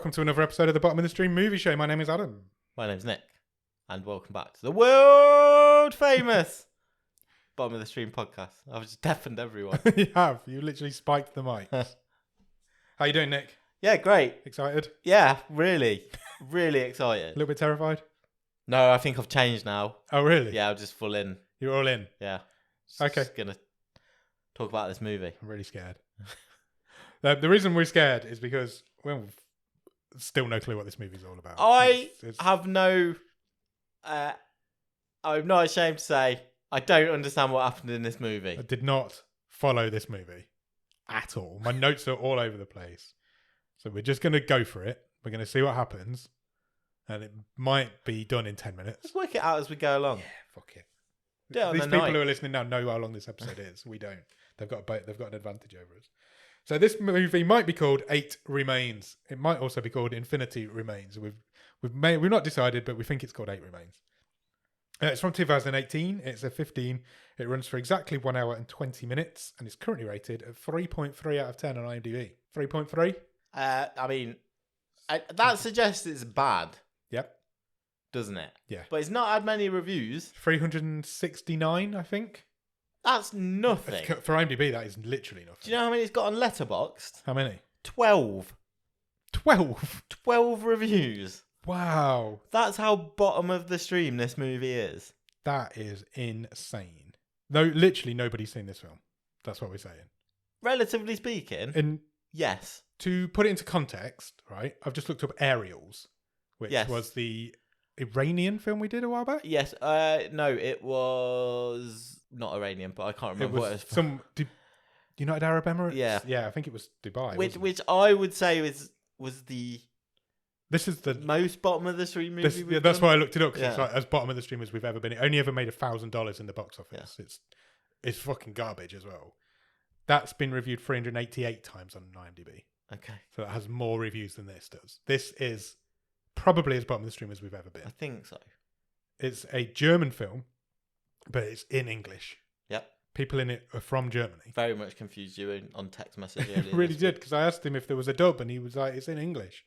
welcome to another episode of the Bottom of the Stream Movie Show. My name is Adam. My name's Nick, and welcome back to the world famous Bottom of the Stream podcast. I've just deafened everyone. You have. You literally spiked the mic. How you doing, Nick? Yeah, great. Excited? Yeah, really A excited. little bit terrified? No, I think I've changed now. Oh, really? Yeah, I'm just full in. You're all in? Yeah. Okay. Just gonna talk about this movie. I'm really scared. The reason we're scared is because we've still no clue what this movie's all about. I'm not ashamed to say, I don't understand what happened in this movie. I did not follow this movie at all. My notes are all over the place. So we're just going to go for it. We're going to see what happens. And it might be done in 10 minutes. Let's work it out as we go along. Yeah, fuck it. Do it on These the people night. who are listening now know how long this episode is. We don't. They've got an advantage over us. So this movie might be called 8 Remains. It might also be called Infinity Remains. We've not decided, but we think it's called 8 Remains. It's from 2018. It's a 15. It runs for exactly 1 hour and 20 minutes, and it's currently rated at 3.3 out of 10 on IMDb. 3.3? That suggests it's bad. Yep. Doesn't it? Yeah. But it's not had many reviews. 369, I think. That's nothing. For IMDb, that is literally nothing. Do you know how many it's got on Letterboxd? How many? 12. 12? 12 reviews. Wow. That's how bottom of the stream this movie is. That is insane. No, literally nobody's seen this film. That's what we're saying. Relatively speaking, And yes. to put it into context, right, I've just looked up Aerials, which Yes. was the Iranian film we did a while back. Yes. No, it was not Iranian, but I can't remember what it was. United Arab Emirates? Yeah. Yeah, I think it was Dubai. Which I would say was the This is the most bottom of the stream movie. that's why I looked it up, because Yeah. it's like as bottom of the stream as we've ever been. It only ever made $1,000 in the box office. Yeah. It's fucking garbage as well. That's been reviewed 388 times on IMDb. Okay. So it has more reviews than this does. This is probably as bottom of the stream as we've ever been. I think so. It's a German film, but it's in English. Yep. People in it are from Germany. Very much confused you on text message earlier. It really this did, week. because I asked him if there was a dub, and he was like, it's in English.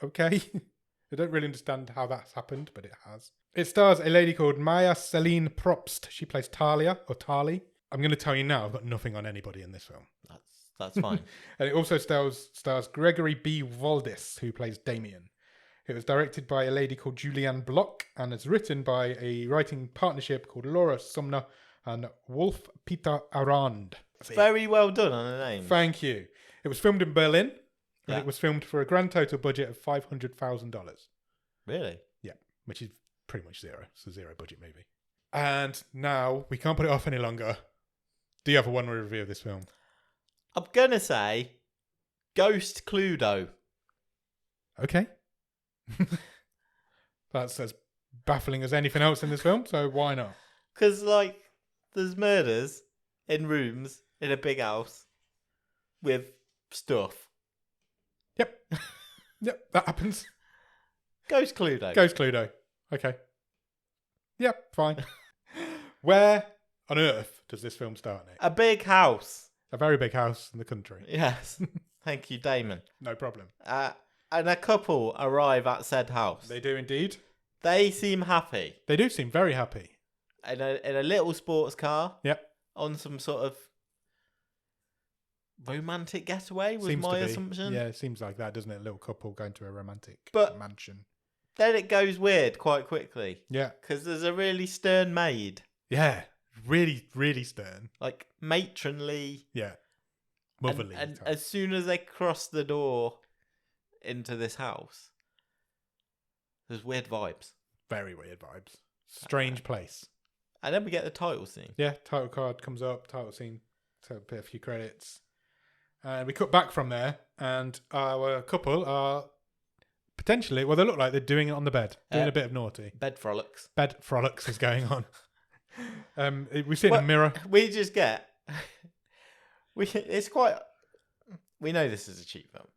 Okay. I don't really understand how that's happened, but it has. It stars a lady called Maja Celine Probst. She plays Talia, or Tali. I'm going to tell you now, I've got nothing on anybody in this film. That's fine. And it also stars Gregory B. Waldis, who plays Damien. It was directed by a lady called Juliane Block, and it's written by a writing partnership called Laura Sumner and Wolf Peter Arand. Very well done on the name. Thank you. It was filmed in Berlin, and Yeah. it was filmed for a grand total budget of $500,000. Really? Yeah, which is pretty much zero. It's a zero budget movie. And now we can't put it off any longer. Do you have a one-word review of this film? I'm gonna say Ghost Cluedo. Okay. That's as baffling as anything else in this film, so why not? Because, there's murders in rooms in a big house with stuff. Yep. Yep, that happens. Ghost Cluedo. Goes Cluedo. Okay. Yep, fine. Where on earth does this film start, Nick? A big house. A very big house in the country. Yes. Thank you, Damon. No problem. And a couple arrive at said house. They do indeed. They seem happy. They do seem very happy. In a little sports car. Yep. On some sort of romantic getaway was Seems my to be. assumption. Yeah, it seems like that, doesn't it? A little couple going to a romantic mansion. Then it goes weird quite quickly. Yeah. Because there's a really stern maid. Yeah. Really, really stern. Like matronly. Yeah. Motherly. And type. as soon as they cross the door into this house, there's weird vibes. Very weird vibes. Strange place. And then we get the title scene. Yeah, title card comes up, title scene, so a few credits. And we cut back from there, and our couple are potentially, well, they look like they're doing it on the bed, doing a bit of naughty. Bed frolics. Bed frolics is going on. We see it in a mirror. We just get... it's quite... We know this is a cheap film.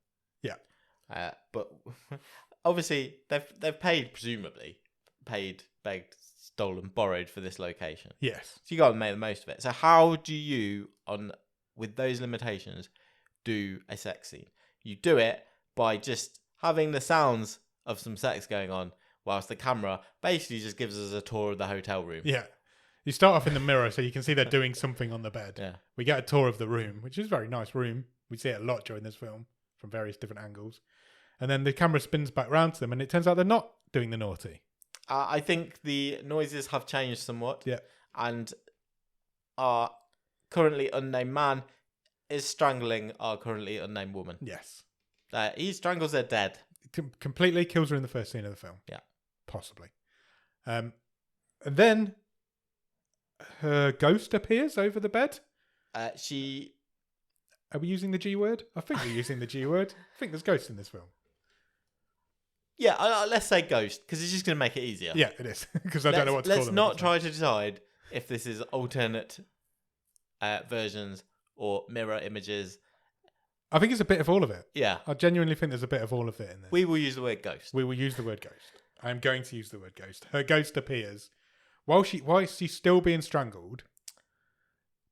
Yeah. But obviously, they've paid, presumably, begged, stolen, borrowed for this location. Yes. So you got to make the most of it. So how do you, with those limitations, do a sex scene? You do it by just having the sounds of some sex going on, whilst the camera basically just gives us a tour of the hotel room. Yeah. You start off in the mirror so you can see they're doing something on the bed. Yeah. We get a tour of the room, which is a very nice room. We see it a lot during this film from various different angles. And then the camera spins back round to them and it turns out they're not doing the naughty. I think the noises have changed somewhat. Yeah. And our currently unnamed man is strangling our currently unnamed woman. Yes. He strangles her dead. Completely kills her in the first scene of the film. Yeah. Possibly. And then her ghost appears over the bed. Are we using the G word? I think we're using the G word. I think there's ghosts in this film. Yeah, let's say ghost, because it's just going to make it easier. Yeah, it is. Because I don't know what to call them. Let's not try to decide if this is alternate versions or mirror images. I think it's a bit of all of it. Yeah. I genuinely think there's a bit of all of it in this. We will use the word ghost. We will use the word ghost. I am going to use the word ghost. Her ghost appears while she's still being strangled,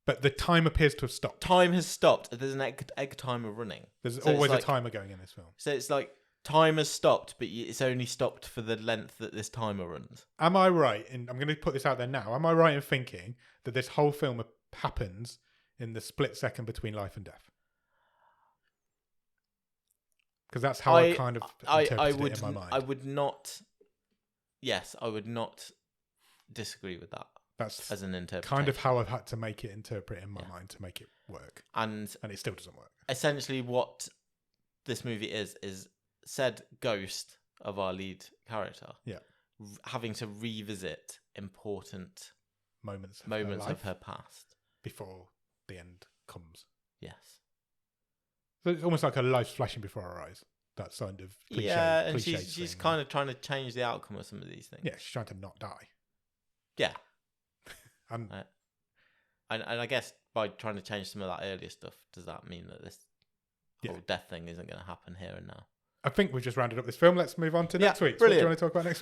but the time appears to have stopped. Time has stopped. There's an egg timer running. There's always a timer going in this film. So it's like time has stopped, but it's only stopped for the length that this timer runs. Am I right? And I'm going to put this out there now. Am I right in thinking that this whole film happens in the split second between life and death? Because that's how I kind of interpreted it in my mind. I would not. Yes, I would not disagree with that. That's as an interpretation. Kind of how I've had to make it interpret in my mind to make it work, and it still doesn't work. Essentially, what this movie is said ghost of our lead character, having to revisit important moments of her past before the end comes. Yes. So it's almost like her life's flashing before our eyes. That kind of cliche. Yeah, and she's kind of trying to change the outcome of some of these things. Yeah, she's trying to not die. Yeah. And I guess by trying to change some of that earlier stuff, does that mean that this whole death thing isn't going to happen here and now? I think we've just rounded up this film. Let's move on to next week. Brilliant. What do you want to talk about next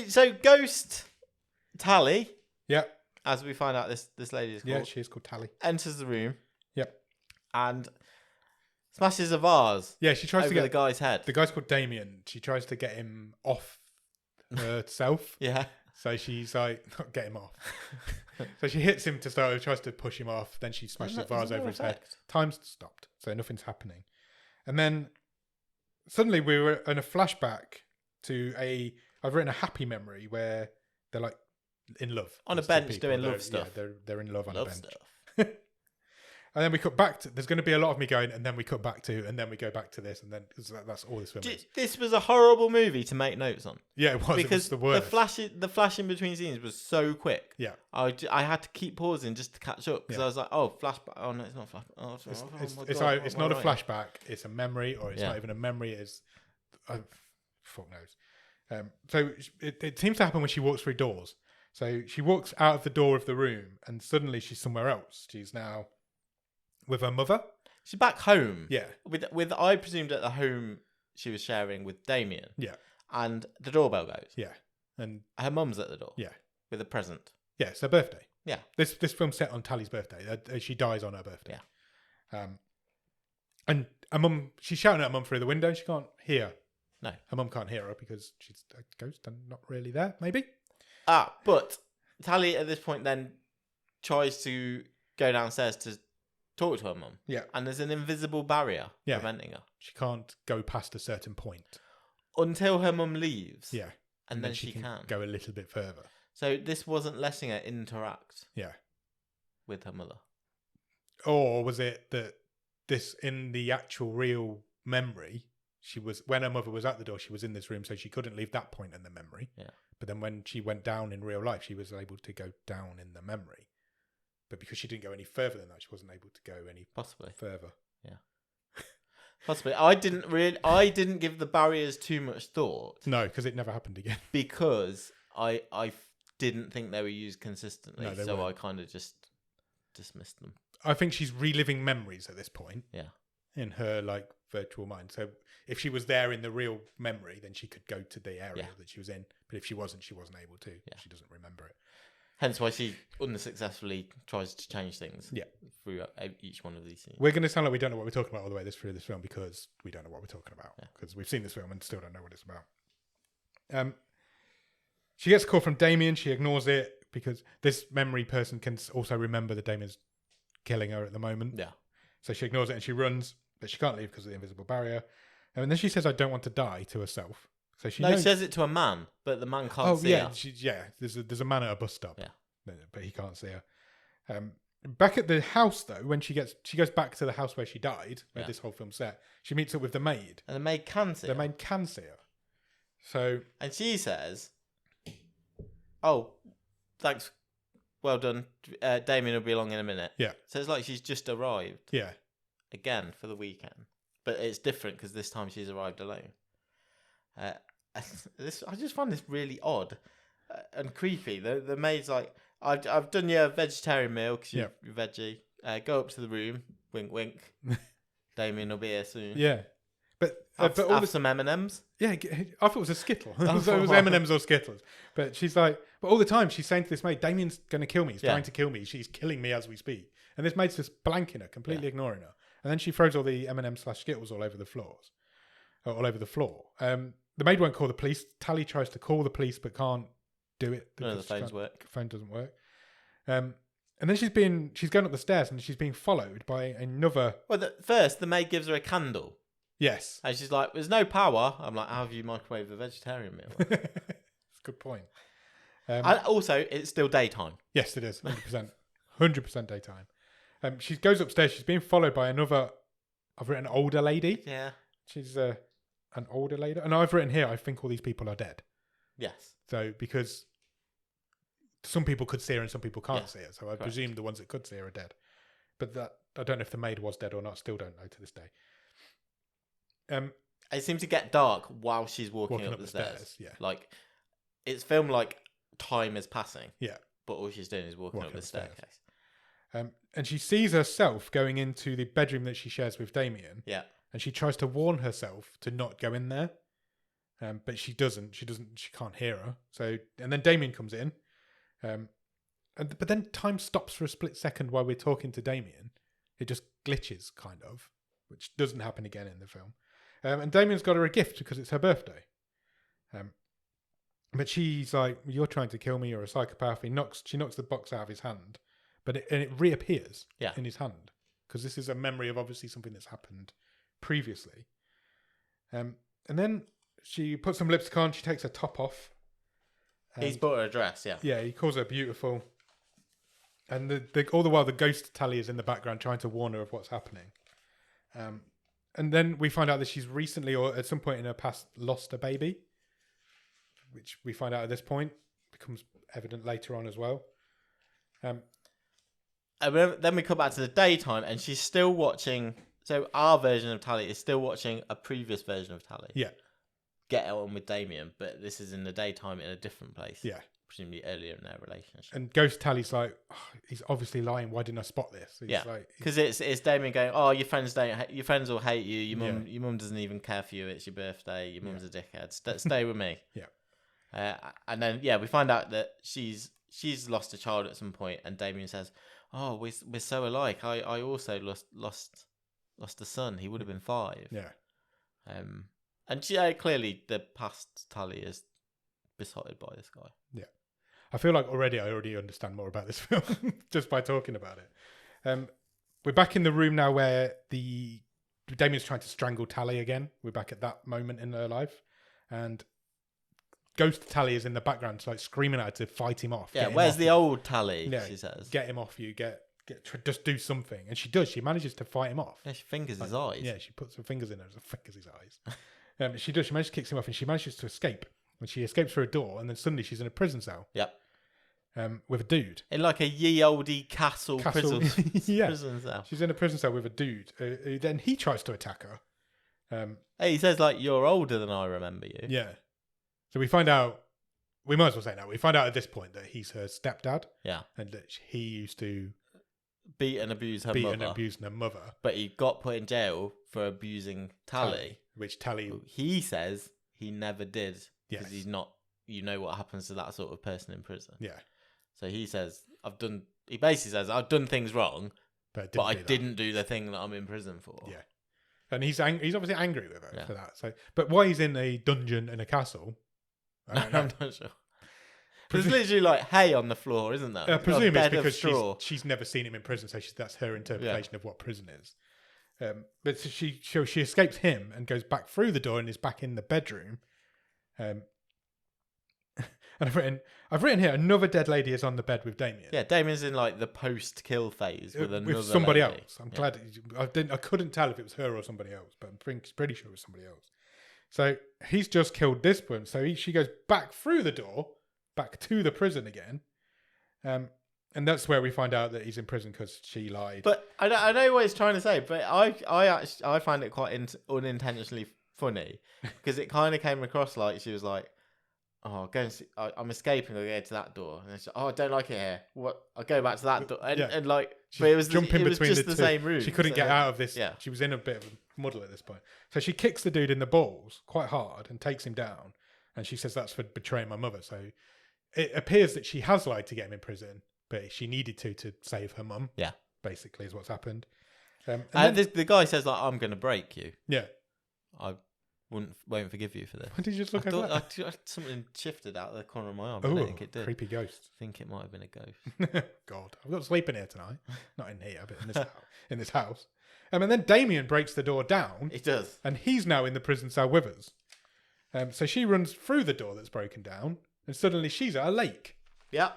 week? So Ghost Tally. Yeah. As we find out, this lady is called. Yeah, she is called Tally. Enters the room. Yep. And smashes a vase. Yeah, she tries to get the guy's head. The guy's called Damien. She tries to get him off herself. Yeah. So she's like, not get him off. So she hits him to start, tries to push him off. Then she smashes the vase over his head. Time's stopped. So nothing's happening. And then suddenly we were in a flashback to I've written a happy memory where they're like in love. On a bench doing love stuff. Yeah, they're in love on a bench. Stuff. And then we cut back to, there's going to be a lot of me going, and then we cut back to, and then we go back to this, and then that's all this film is. This was a horrible movie to make notes on. Yeah, it was. Because it was the worst. The flash in between scenes was so quick. Yeah. I had to keep pausing just to catch up because I was like, oh, flashback. Oh, no, it's not flashback. Oh, it's not a flashback. It's a memory, or it's not even a memory. It's, fuck knows. So it seems to happen when she walks through doors. So she walks out of the door of the room, and suddenly she's somewhere else. She's now with her mother. She's back home. Yeah. With I presumed at the home she was sharing with Damien. Yeah. And the doorbell goes. Yeah. And her mum's at the door. Yeah. With a present. Yeah, it's her birthday. Yeah. This film's set on Tally's birthday. She dies on her birthday. Yeah. And her mum, she's shouting at her mum through the window. She can't hear. No. Her mum can't hear her because she's a ghost and not really there, maybe. But Tally at this point then tries to go downstairs to talk to her mum. Yeah. And there's an invisible barrier preventing her. She can't go past a certain point. Until her mum leaves. Yeah. And then she can go a little bit further. So this wasn't letting her interact. Yeah. With her mother. Or was it that this, in the actual real memory, when her mother was at the door, she was in this room, so she couldn't leave that point in the memory. Yeah. But then when she went down in real life, she was able to go down in the memory. But because she didn't go any further than that, she wasn't able to go any further. Yeah. Possibly. I didn't give the barriers too much thought. No, because it never happened again. Because I didn't think they were used consistently, so weren't. I kind of just dismissed them. I think she's reliving memories at this point. Yeah. In her virtual mind. So if she was there in the real memory, then she could go to the area that she was in. But if she wasn't able to. Yeah. She doesn't remember it. Hence why she unsuccessfully tries to change things. Yeah. Through each one of these scenes. We're going to sound like we don't know what we're talking about all the way through this film because we don't know what we're talking about. Because we've seen this film and still don't know what it's about. She gets a call from Damien. She ignores it because this memory person can also remember that Damien's killing her at the moment. Yeah. So she ignores it and she runs, but she can't leave because of the invisible barrier. And then she says, "I don't want to die" to herself. So she she says it to a man, but the man can't see her. There's a man at a bus stop. Yeah. But he can't see her. Back at the house though, when she goes back to the house where she died, where this whole film's set, she meets up with the maid. And the maid can see her. The maid can see her. So and she says, "Oh, thanks, well done. Damien will be along in a minute." Yeah. So it's like she's just arrived. Yeah. Again for the weekend, but it's different because this time she's arrived alone. I just find this really odd and creepy. The maid's like, "I've done your vegetarian meal because you're veggie. Go up to the room. Wink, wink. Damien will be here soon. Yeah, but have some M&Ms. Yeah, I thought it was a Skittle. It was M&Ms or Skittles. But she's like, but all the time she's saying to this maid, "Damien's going to kill me. He's trying to kill me. She's killing me as we speak." And this maid's just blanking her, completely ignoring her. And then she throws all the M&M/Skittles all over the floors, all over the floor. The maid won't call the police. Tally tries to call the police but can't do it. None of the phones work. The phone doesn't work. And then she's going up the stairs and she's being followed by another. Well, first the maid gives her a candle. Yes. And she's like, "There's no power." I'm like, "How have you microwaved a vegetarian meal?" That's a good point. And also, it's still daytime. Yes, it is. 100%. 100% daytime. She goes upstairs. She's being followed by another. I've written older lady. Yeah. She's an older lady. And I've written here, I think all these people are dead. Yes. So, because some people could see her and some people can't see her. So I presume the ones that could see her are dead. But that I don't know if the maid was dead or not. Still don't know to this day. It seems to get dark while she's walking up the stairs. Yeah. Like, it's filmed like time is passing. Yeah. But all she's doing is walking up the staircase. And she sees herself going into the bedroom that she shares with Damien. Yeah. And she tries to warn herself to not go in there. But she doesn't. She can't hear her. So, and then Damien comes in. But then time stops for a split second while we're talking to Damien. It just glitches, kind of, which doesn't happen again in the film. And Damien's got her a gift because it's her birthday. But she's like, "You're trying to kill me. You're a psychopath." She knocks the box out of his hand, but it reappears in his hand because this is a memory of obviously something that's happened previously. And then she puts some lipstick on. She takes her top off. He's bought her a dress, yeah. Yeah, he calls her beautiful. And all the while, the ghost Tally is in the background trying to warn her of what's happening. And then we find out that she's recently, or at some point in her past, lost a baby, which we find out at this point becomes evident later on as well. And then we come back to the daytime, and she's still watching. So our version of Tally is still watching a previous version of Tally. Yeah. Get on with Damien, but this is in the daytime in a different place. Yeah. Presumably earlier in their relationship. And Ghost Tally's like, "Oh, he's obviously lying. Why didn't I spot this?" Because it's Damien going, "Oh, your friends will hate you. Your mum doesn't even care for you. It's your birthday. Your mum's a dickhead. Stay with me." Yeah. And then we find out that she's lost a child at some point, and Damien says, "Oh, we're so alike. I also lost a son. He would have been 5." Yeah. And clearly the past Tally is besotted by this guy. Yeah. I feel like I already understand more about this film just by talking about it. We're back in the room now where Damien's trying to strangle Tally again. We're back at that moment in her life. And Ghost Tally is in the background, like screaming at her to fight him off. Yeah, where's the old Tally? Yeah, she says. Get him off you. Just do something. And she does. She manages to fight him off. Yeah, she fingers his eyes. Yeah, she puts her fingers in there and fingers his eyes. She does. She manages to kick him off and she manages to escape. When she escapes through a door, and then suddenly she's in a prison cell. Yep. With a dude. In like a ye olde castle prison. Yeah. Prison cell. She's in a prison cell with a dude. Then he tries to attack her. Hey, he says, like, "You're older than I remember you." Yeah. So we find out, we might as well say now, we find out at this point that he's her stepdad. Yeah. And that he used to beat and abuse her mother. But he got put in jail for abusing Tally. Which Tally... He says he never did. Yes. Because he's not... You know what happens to that sort of person in prison. Yeah. So he says, he basically says, I've done things wrong, but I didn't do the thing that I'm in prison for. Yeah. And he's obviously angry with her for that. So, but why he's in a dungeon in a castle, I don't know. I'm not sure. There's literally like hay on the floor, isn't there? I presume it's because she's never seen him in prison, so that's her interpretation of what prison is. But she escapes him and goes back through the door and is back in the bedroom. And I've written here, another dead lady is on the bed with Damien. Yeah, Damien's in like the post-kill phase with somebody lady. else. I'm glad I couldn't tell if it was her or somebody else, but I'm pretty sure it was somebody else. So he's just killed this one. So she goes back through the door, back to the prison again, and that's where we find out that he's in prison because she lied. But I know what he's trying to say, but I find it quite unintentionally funny because it kind of came across like she was like, "Oh, I'm escaping. I'll go to that door." And she's like, "Oh, I don't like it here. What? I'll go back to that door." And like, but it was just the same room. She couldn't get out of this. Yeah. She was in a bit of a muddle at this point. So she kicks the dude in the balls quite hard and takes him down. And she says that's for betraying my mother. So it appears that she has lied to get him in prison, but she needed to save her mum. Yeah, basically is what's happened. And then, the guy says like, "I'm going to break you." Yeah, I won't forgive you for this. Why did you just look over that? Something shifted out of the corner of my arm. Oh, I think it did. Creepy ghost. I think it might have been a ghost. God, I've got to sleep in here tonight. Not in here, but in this house. And then Damien breaks the door down. He does. And he's now in the prison cell with us. So she runs through the door that's broken down, and suddenly she's at a lake. Yeah.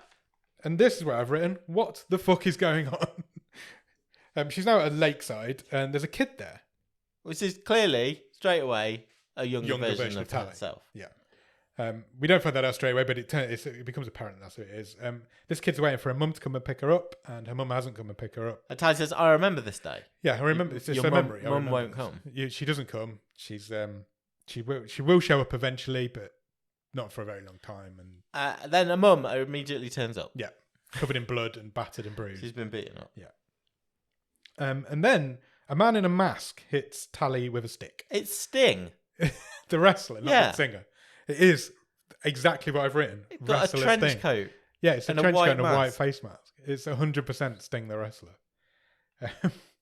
And this is where I've written, what the fuck is going on? She's now at a lakeside, and there's a kid there. Which is clearly, straight away, a younger version of herself. Yeah. We don't find that out straight away, but it becomes apparent that's what it is. This kid's waiting for her mum to come and pick her up, and her mum hasn't come and pick her up. And Tally says, "I remember this day." Yeah, I remember. It's her memory. Mum won't come. She doesn't come. She will show up eventually, but not for a very long time. And then a mum immediately turns up. Yeah, covered in blood and battered and bruised. She's been beaten up. Yeah. And then a man in a mask hits Tally with a stick. It's Sting. The wrestler, not the singer. It is exactly what I've written. It's got a trench coat. Yeah, it's a trench coat and a white face mask. It's 100% Sting the wrestler.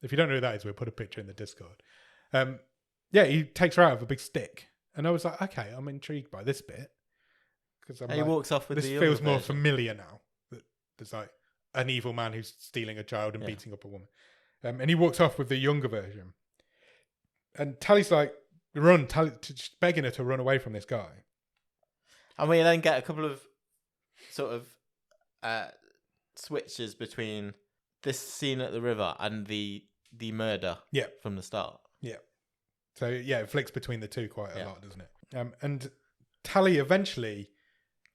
If you don't know who that is, we'll put a picture in the Discord. Yeah, he takes her out with a big stick. And I was like, okay, I'm intrigued by this bit. Because he walks off with this feels more familiar now. That there's like an evil man who's stealing a child and beating up a woman. And he walks off with the younger version. And Tally's like, run, just begging her to run away from this guy. And we then get a couple of sort of switches between this scene at the river and the murder from the start. Yeah. So, yeah, it flicks between the two quite a lot, doesn't it? And Tally eventually,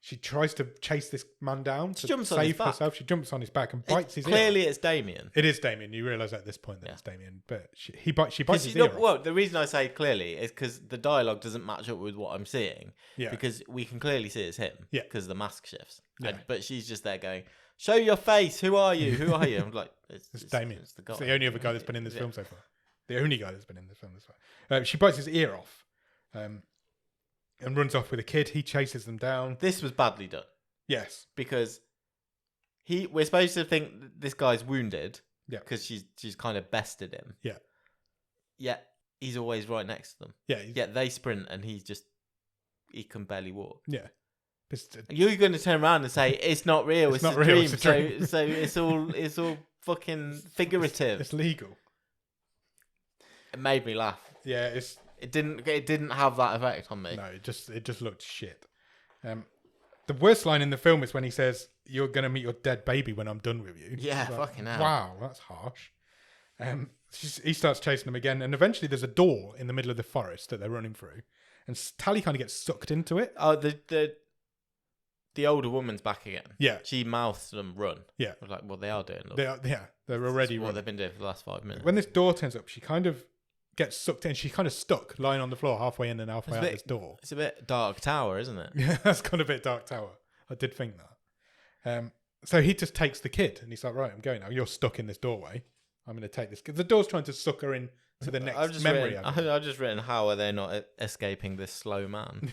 she tries to chase this man down to save herself. She jumps on his back and bites his ear. Clearly, it's Damien. It is Damien. You realise at this point that it's Damien. But she bites his ear off. Well, the reason I say clearly is because the dialogue doesn't match up with what I'm seeing. Yeah. Because we can clearly see it's him. Yeah. Because the mask shifts. Yeah. But she's just there going, "Show your face. Who are you? Who are you?" I'm like, it's Damien. It's the guy. It's the only other guy that's been in this film so far. The only guy that's been in this film this far. She bites his ear off. And runs off with a kid. He chases them down. This was badly done. Yes, because we're supposed to think this guy's wounded. Yeah, because she's kind of bested him. Yeah, yet he's always right next to them. Yeah, yet they sprint and he can barely walk. Yeah, you're going to turn around and say it's not real. It's not real. Dream. It's a dream. So it's all fucking figurative. It's legal. It made me laugh. Yeah, it didn't have that effect on me. No, it just looked shit. The worst line in the film is when he says, "You're gonna meet your dead baby when I'm done with you." Yeah, fucking hell. Wow, that's harsh. He starts chasing them again, and eventually there's a door in the middle of the forest that they're running through, and Tally kind of gets sucked into it. Oh, the older woman's back again. Yeah, she mouths them run. Yeah, I was like, well, they are doing. Look. They're already what they've been doing for the last 5 minutes. When this door turns up, she kind of gets sucked in. She's kind of stuck, lying on the floor, halfway in and halfway out this door. It's a bit Dark Tower, isn't it? Yeah, that's kind of a bit Dark Tower. I did think that. So he just takes the kid, and he's like, "Right, I'm going now. You're stuck in this doorway. I'm going to take this kid." The door's trying to suck her in to the next memory. I've just written, how are they not escaping this slow man?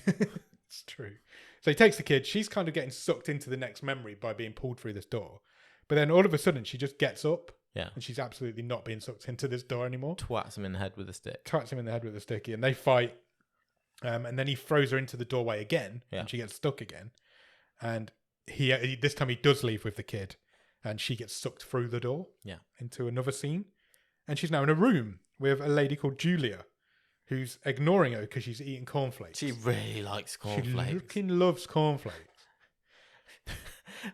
It's true. So he takes the kid. She's kind of getting sucked into the next memory by being pulled through this door. But then all of a sudden, she just gets up. Yeah. And she's absolutely not being sucked into this door anymore. Twats him in the head with a stick. Twats him in the head with a sticky, and they fight. And then he throws her into the doorway again, Yeah. and she gets stuck again. And he this time he does leave with the kid, and she gets sucked through the door. Yeah. Into another scene, and she's now in a room with a lady called Julia, who's ignoring her because she's eating cornflakes. She really likes She cornflakes. fucking loves cornflakes.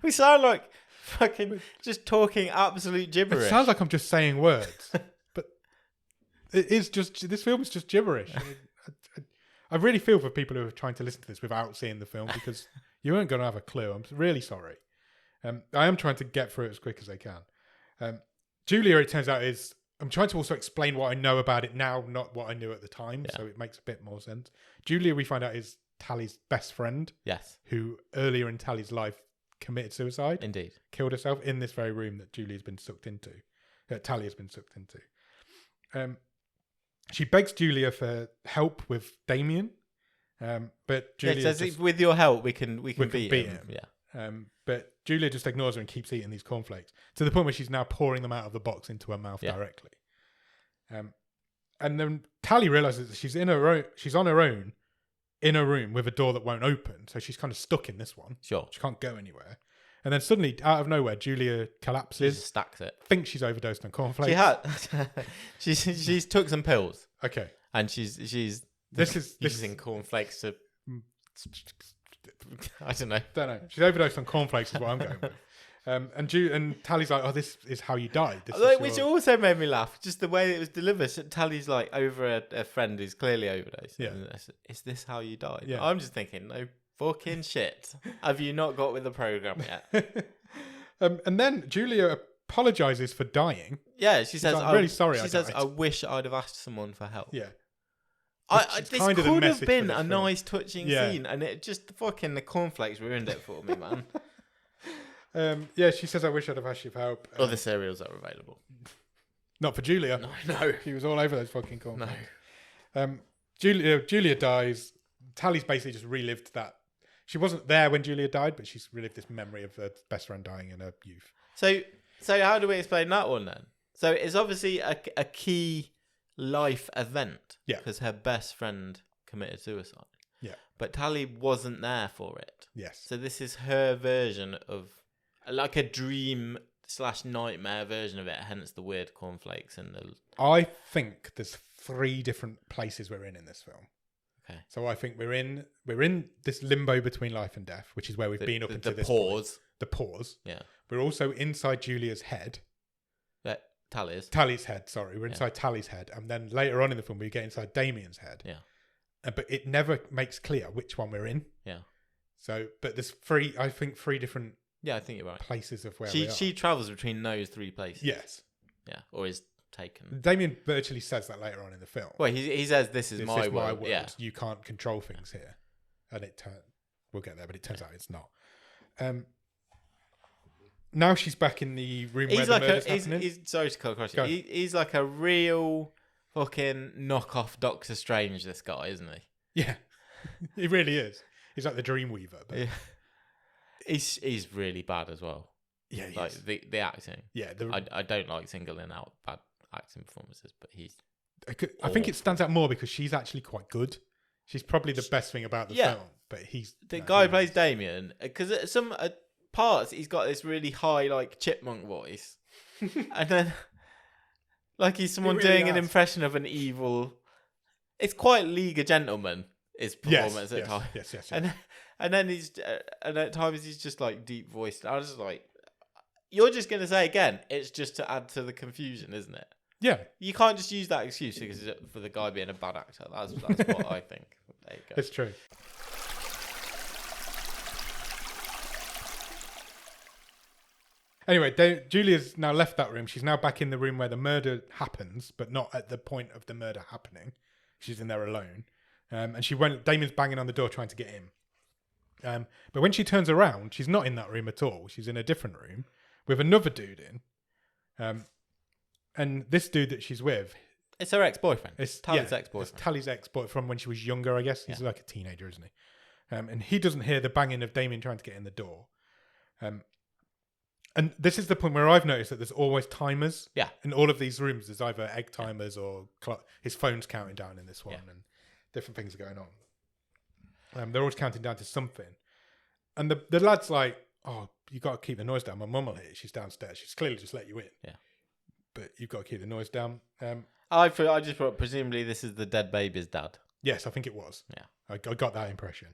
We sound like fucking just talking absolute gibberish. It sounds like I'm just saying words, but it is just, this film is just gibberish. I really feel for people who are trying to listen to this without seeing the film, because you aren't going to have a clue. I'm really sorry. I am trying to get through it as quick as I can. Julia, it turns out, is... I'm trying to also explain what I know about it now, not what I knew at the time, so it makes a bit more sense. Julia, we find out, is Tally's best friend. Yes. Who, earlier in Tally's life, committed suicide. Indeed. Killed herself in this very room that Julia has been sucked into. Tally has been sucked into. She begs Julia for help with Damien. But Julia says, with your help, we can beat him. Yeah. But Julia just ignores her and keeps eating these cornflakes to the point where she's now pouring them out of the box into her mouth directly. And then Tally realizes that she's on her own in a room with a door that won't open. So she's kind of stuck in this one. Sure. She can't go anywhere. And then suddenly, out of nowhere, Julia collapses. She stacks it. Thinks she's overdosed on cornflakes. She had. she's took some pills. Okay. And she's using cornflakes to... I don't know. She's overdosed on cornflakes is what I'm going with. And Tally's like, oh, this is how you died. Which also made me laugh. Just the way it was delivered. So Tally's like over a friend who's clearly overdosed. Yeah. Is this how you died? Yeah. I'm just thinking, no fucking shit. Have you not got with the program yet? And then Julia apologizes for dying. Yeah, she says, like, I'm really sorry. She says, I wish I'd have asked someone for help. Yeah. This could have been a nice, touching scene, and it just fucking the cornflakes ruined it for me, man. She says, I wish I'd have asked you for help. Other cereals are available. Not for Julia. No. She was all over those fucking cornflakes. No. Julia dies. Tally's basically just relived that. She wasn't there when Julia died, but she's relived this memory of her best friend dying in her youth. So how do we explain that one then? So it's obviously a key life event. Yeah. Because her best friend committed suicide. Yeah. But Tally wasn't there for it. Yes. So this is her version of, like, a dream / nightmare version of it, hence the weird cornflakes and the... I think there's 3 different places we're in this film. Okay. So I think we're in this limbo between life and death, which is where we've been up until this pause. point. The pause. Yeah. We're also inside Julia's head. Tally's head, sorry. We're inside Tally's head. And then later on in the film, we get inside Damien's head. Yeah. But it never makes clear which one we're in. Yeah. So, but there's 3 different I think you're right. places of where we are. She travels between those 3 places. Yes. Yeah. Or is taken. Damien virtually says that later on in the film. Well, he says, this is my world. Yeah. You can't control things here. And we'll get there, but it turns out it's not. Now she's back in the room where the murder's happening. Sorry to cut across you. He's like a real fucking knockoff Doctor Strange, this guy, isn't he? Yeah. He really is. He's like the Dreamweaver. But... Yeah. He's really bad as well. Yeah, like the acting. Yeah, I don't like singling out bad acting performances, but he's... I think it stands out more because she's actually quite good. She's probably the best thing about the film, but the guy who plays Damien, because at some parts he's got this really high, like, chipmunk voice, and then like he's someone doing an impression of an evil. It's quite League of Gentlemen. His performance at times. Yes. And then and at times he's just like deep voiced. I was just like, you're just gonna say again, it's just to add to the confusion, isn't it? Yeah. You can't just use that excuse for the guy being a bad actor. That's what I think. There you go. It's true. Anyway, Julia's now left that room. She's now back in the room where the murder happens, but not at the point of the murder happening. She's in there alone. And Damien's banging on the door trying to get in. But when she turns around, she's not in that room at all. She's in a different room with another dude in. And this dude that she's with... It's her ex-boyfriend. It's Tally's ex-boyfriend. It's Tally's ex-boyfriend from when she was younger, I guess. He's like a teenager, isn't he? And he doesn't hear the banging of Damien trying to get in the door. And this is the point where I've noticed that there's always timers. Yeah. In all of these rooms, there's either egg timers or his phone's counting down in this one, and different things are going on. They're always counting down to something. And the lad's like, "Oh, you got to keep the noise down. My mum will hear. She's downstairs. She's clearly just let you in. Yeah. But you've got to keep the noise down." I just thought presumably this is the dead baby's dad. Yes, I think it was. Yeah. I got that impression.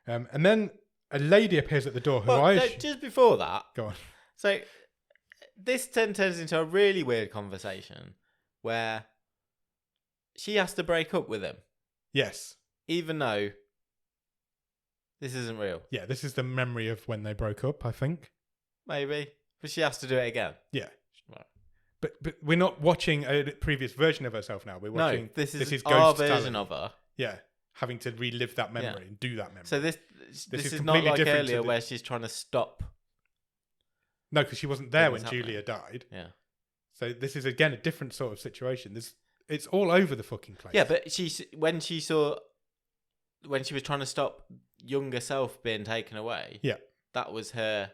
And then a lady appears at the door who just before that. Go on. So this then turns into a really weird conversation where she has to break up with him. Yes. Even though this isn't real. Yeah, this is the memory of when they broke up, I think. Maybe. But she has to do it again. Yeah. Right. But we're not watching a previous version of herself now. We're watching... No, this is Ghost our version talent. of her. Yeah. Having to relive that memory and do that memory. So this is not completely like different earlier where she's trying to stop. No, because she wasn't there when happening. Julia died. Yeah. So this is, again, a different sort of situation. It's all over the fucking place. Yeah, but when she was trying to stop younger self being taken away, that was her,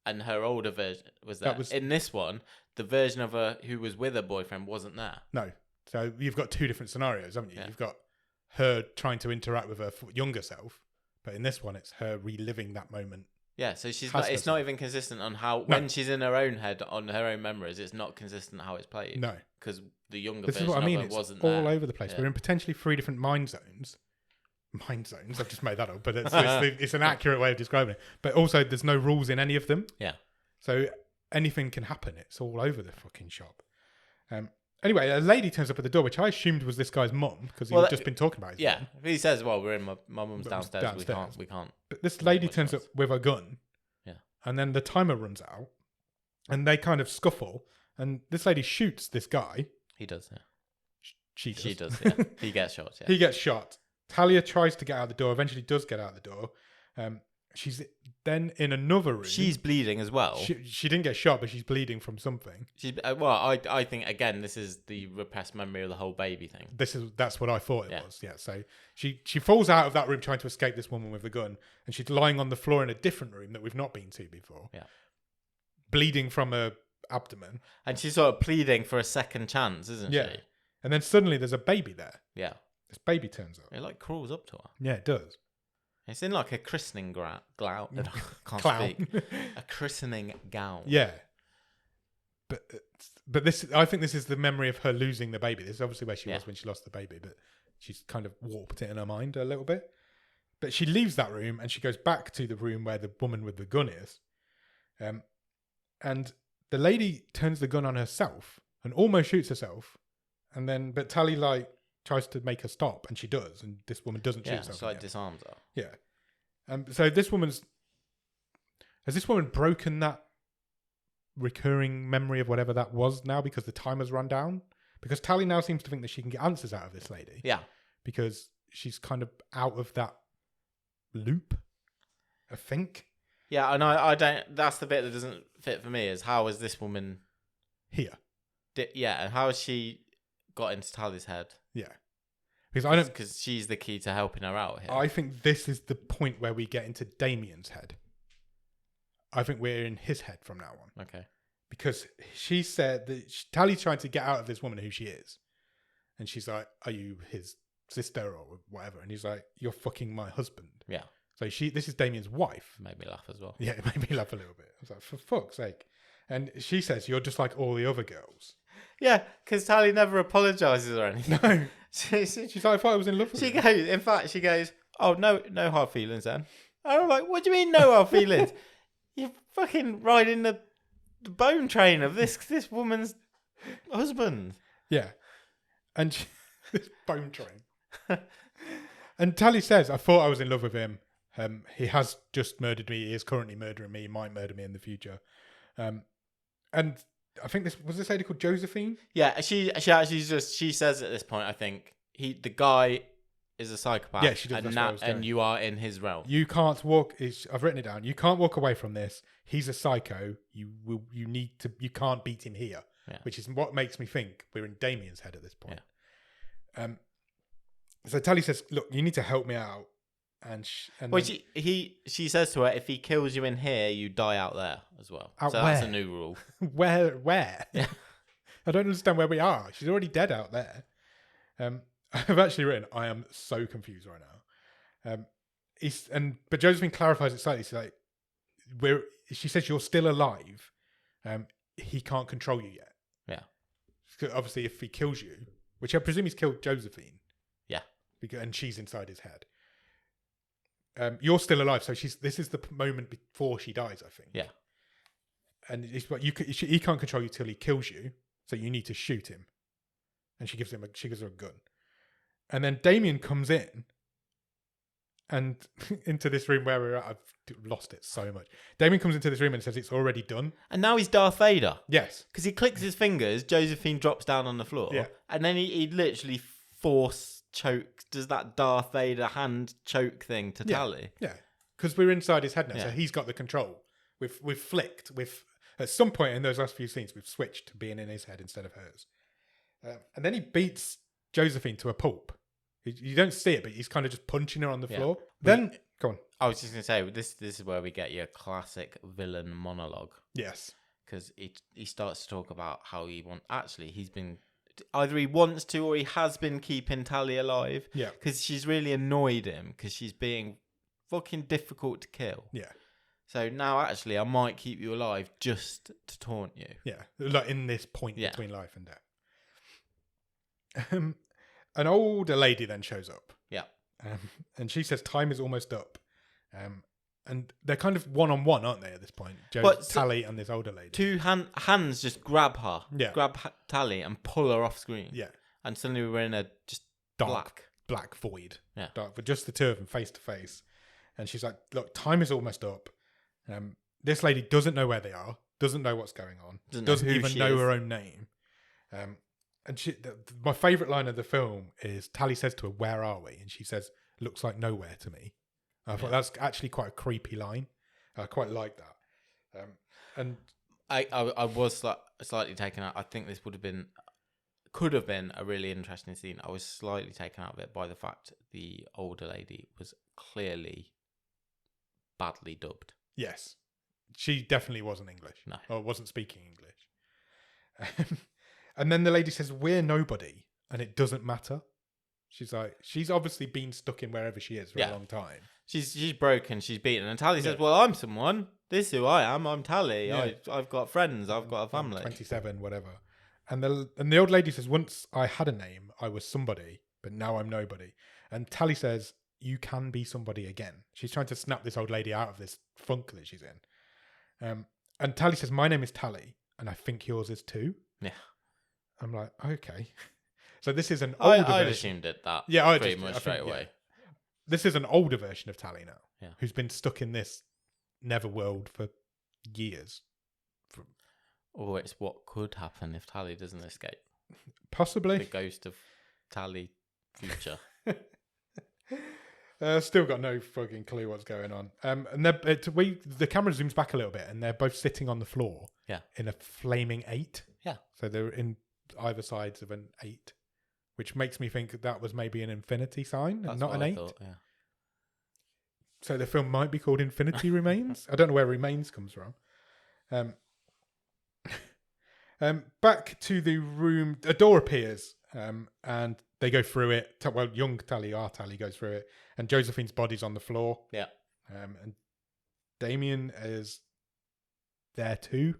and her older version was there. In this one, the version of her who was with her boyfriend wasn't there. No. So you've got two different scenarios, haven't you? Yeah. You've got her trying to interact with her younger self, but in this one, it's her reliving that moment. Yeah, so it's not even consistent on how, when she's in her own head, on her own memories, it's not consistent how it's played. No. Because the younger This is version what I mean. of her It's wasn't all there. over the place. We're in potentially 3 different mind zones. Mind zones? I've just made that up, but it's an accurate way of describing it. But also, there's no rules in any of them. Yeah. So anything can happen. It's all over the fucking shop. Anyway, a lady turns up at the door, which I assumed was this guy's mum, because he'd just been talking about his mum. He says, well, we're in my mum's downstairs. We can't. But this lady turns up with a gun. Yeah. And then the timer runs out. And they kind of scuffle. And this lady shoots this guy. He does, yeah. She does. She does, yeah. He gets shot, yeah. He gets shot. Talia tries to get out the door, eventually does get out the door. She's then in another room. She's bleeding as well. She didn't get shot, but she's bleeding from something. I think, again, this is the repressed memory of the whole baby thing. That's what I thought it was. Yeah. So she falls out of that room trying to escape this woman with a gun, and she's lying on the floor in a different room that we've not been to before. Yeah. Bleeding from her abdomen. And she's sort of pleading for a second chance, isn't she? And then suddenly there's a baby there. Yeah. This baby turns up. It like crawls up to her. Yeah, it does. It's in like a christening gown. Can't Clown. speak. A christening gown. Yeah. But I think this is the memory of her losing the baby. This is obviously where she was when she lost the baby, but she's kind of warped it in her mind a little bit. But she leaves that room and she goes back to the room where the woman with the gun is. And the lady turns the gun on herself and almost shoots herself. But Tally tries to make her stop, and she does, and this woman doesn't shoot herself. Yeah, so disarms her. Yeah. So has this woman broken that recurring memory of whatever that was now because the timer's run down? Because Tally now seems to think that she can get answers out of this lady. Yeah. Because she's kind of out of that loop, I think. Yeah, and I don't. That's the bit that doesn't fit for me. Is how is this woman here? And how has she got into Tally's head? Yeah, because she's the key to helping her out here. I think this is the point where we get into Damien's head. I think we're in his head from now on. Okay. Because she said that Tally's trying to get out of this woman who she is, and she's like, "Are you his sister or whatever?" And he's like, "You're fucking my husband." Yeah. So this is Damien's wife. Made me laugh as well. Yeah, it made me laugh a little bit. I was like, for fuck's sake. And she says, "You're just like all the other girls." Yeah, because Tally never apologises or anything. No. She's like, "I thought I was in love with you." She goes, "Oh, no hard feelings then." And I'm like, "What do you mean no hard feelings? You're fucking riding the bone train of this woman's husband." Yeah. And this bone train. And Tally says, "I thought I was in love with him. He has just murdered me. He is currently murdering me. He might murder me in the future." And I think this lady called Josephine. Yeah, she actually she says at this point, I think the guy is a psychopath. Yeah, she does. And you are in his realm. You can't walk. I've written it down. You can't walk away from this. He's a psycho. You can't beat him here. Yeah. Which is what makes me think we're in Damien's head at this point. Yeah. So Tally says, "Look, you need to help me out. and Well, then, she says to her, if he kills you in here, you die out there as well. Out so that's a where? new rule. where? Yeah. I don't understand where we are. She's already dead out there. I've actually written, I am so confused right now. But Josephine clarifies it slightly. She's like, she says you're still alive. He can't control you yet. Yeah. Obviously, if he kills you, which I presume he's killed Josephine. Yeah. And she's inside his head. You're still alive, so this is the moment before she dies, I think. Yeah. And it's what he can't control you till he kills you, so you need to shoot him. And she gives her a gun. And then Damien comes in, and into this room where we're at. I've lost it so much. Damien comes into this room and says it's already done. And now he's Darth Vader. Yes, because he clicks his fingers. Josephine drops down on the floor. Yeah. And then he literally force chokes. Does that Darth Vader hand choke thing to Tally? Yeah, because we're inside his head now, so Yeah. he's got the control. We've flicked. At some point in those last few scenes, we've switched to being in his head instead of hers. And then he beats Josephine to a pulp. You don't see it, but he's kind of just punching her on the floor. Then, go on. I was just going to say, this is where we get your classic villain monologue. Yes. Because he starts to talk about how he's been, either he wants to or he has been keeping Tally alive. Yeah. Because she's really annoyed him because she's being fucking difficult to kill. Yeah. So now actually I might keep you alive just to taunt you. Yeah. Like in this point between life and death. An older lady then shows up. Yeah. And she says time is almost up. And they're kind of one-on-one, aren't they, at this point? Tally and this older lady. Two hands just grab her. Yeah. Grab Tally and pull her off screen. Yeah. And suddenly we're in a just Black void. Yeah. Dark, but just the two of them face to face. And she's like, look, time is almost up. This lady doesn't know where they are, doesn't know what's going on, doesn't even know her own name. And my favourite line of the film is Tally says to her, where are we? And she says, looks like nowhere to me. I thought that's actually quite a creepy line. I quite like that. And I was slightly taken out. I think this could have been a really interesting scene. I was slightly taken out of it by the fact the older lady was clearly badly dubbed. yes, she definitely wasn't English. No. Or wasn't speaking English. And then the lady says, we're nobody, and it doesn't matter. She's like, she's obviously been stuck in wherever she is for a long time. She's broken, she's beaten. And Tally says, well, I'm someone. This is who I am. I'm Tally. Yeah. I've got friends. I've got a family. 27, whatever. And the old lady says, once I had a name, I was somebody, but now I'm nobody. And Tally says, you can be somebody again. She's trying to snap this old lady out of this funk that she's in. And Tally says, my name is Tally, and I think yours is too. Yeah. I'm like, okay. So this is an older version. I'd assumed it that pretty much straight away. Yeah. This is an older version of Tally now, Yeah. who's been stuck in this netherworld for years. Or it's what could happen if Tally doesn't escape. Possibly. The ghost of Tally future. Still got no fucking clue what's going on. And the camera zooms back a little bit, and they're both sitting on the floor. Yeah. In a flaming 8. Yeah. So they're in either sides of an 8, which makes me think that was maybe an infinity sign and not an 8. Thought, yeah. So the film might be called Infinity Remains. I don't know where Remains comes from. Back to the room. A door appears, and they go through it. Well, young Tally, our Tally, goes through it, and Josephine's body's on the floor. Yeah. And Damien is there too.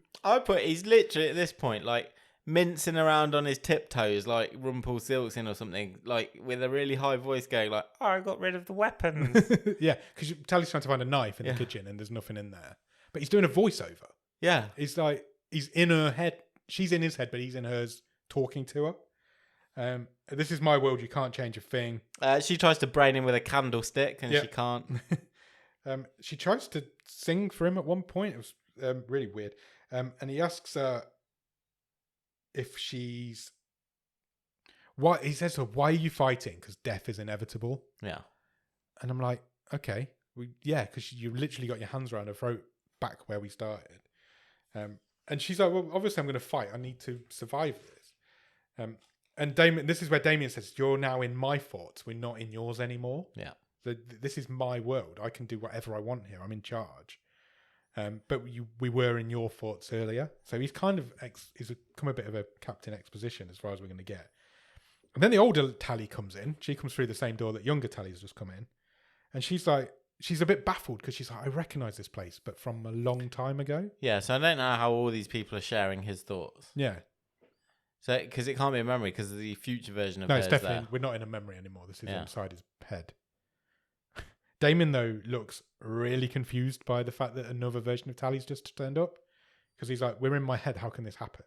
He's literally at this point like mincing around on his tiptoes like Rumpelstiltskin or something, like with a really high voice going like, oh, I got rid of the weapons. Yeah, because Tally's trying to find a knife in the kitchen and there's nothing in there. But he's doing a voiceover. Yeah. He's like, he's in her head. She's in his head, but he's in hers talking to her. This is my world. You can't change a thing. She tries to brain him with a candlestick and she can't. She tries to sing for him at one point. It was really weird. And he asks her if she's... He says to her, why are you fighting? Because death is inevitable. Yeah. And I'm like, okay. Because you literally got your hands around her throat back where we started. And she's like, well, obviously I'm going to fight. I need to survive this. And Damien, this is where Damien says, you're now in my thoughts. We're not in yours anymore. Yeah. This is my world. I can do whatever I want here. I'm in charge. But we were in your thoughts earlier. So he's kind of he's become a bit of a Captain Exposition as far as we're going to get. And then the older Tally comes in. She comes through the same door that younger Tally's just come in. And she's a bit baffled because she's like, I recognise this place, but from a long time ago. Yeah, so I don't know how all these people are sharing his thoughts. Yeah. So, because it can't be a memory, because the future version of No, her it's is definitely, there. we're not in a memory anymore. This is inside his head. Damien, though, looks really confused by the fact that another version of Tally's just turned up. Because he's like, we're in my head. How can this happen?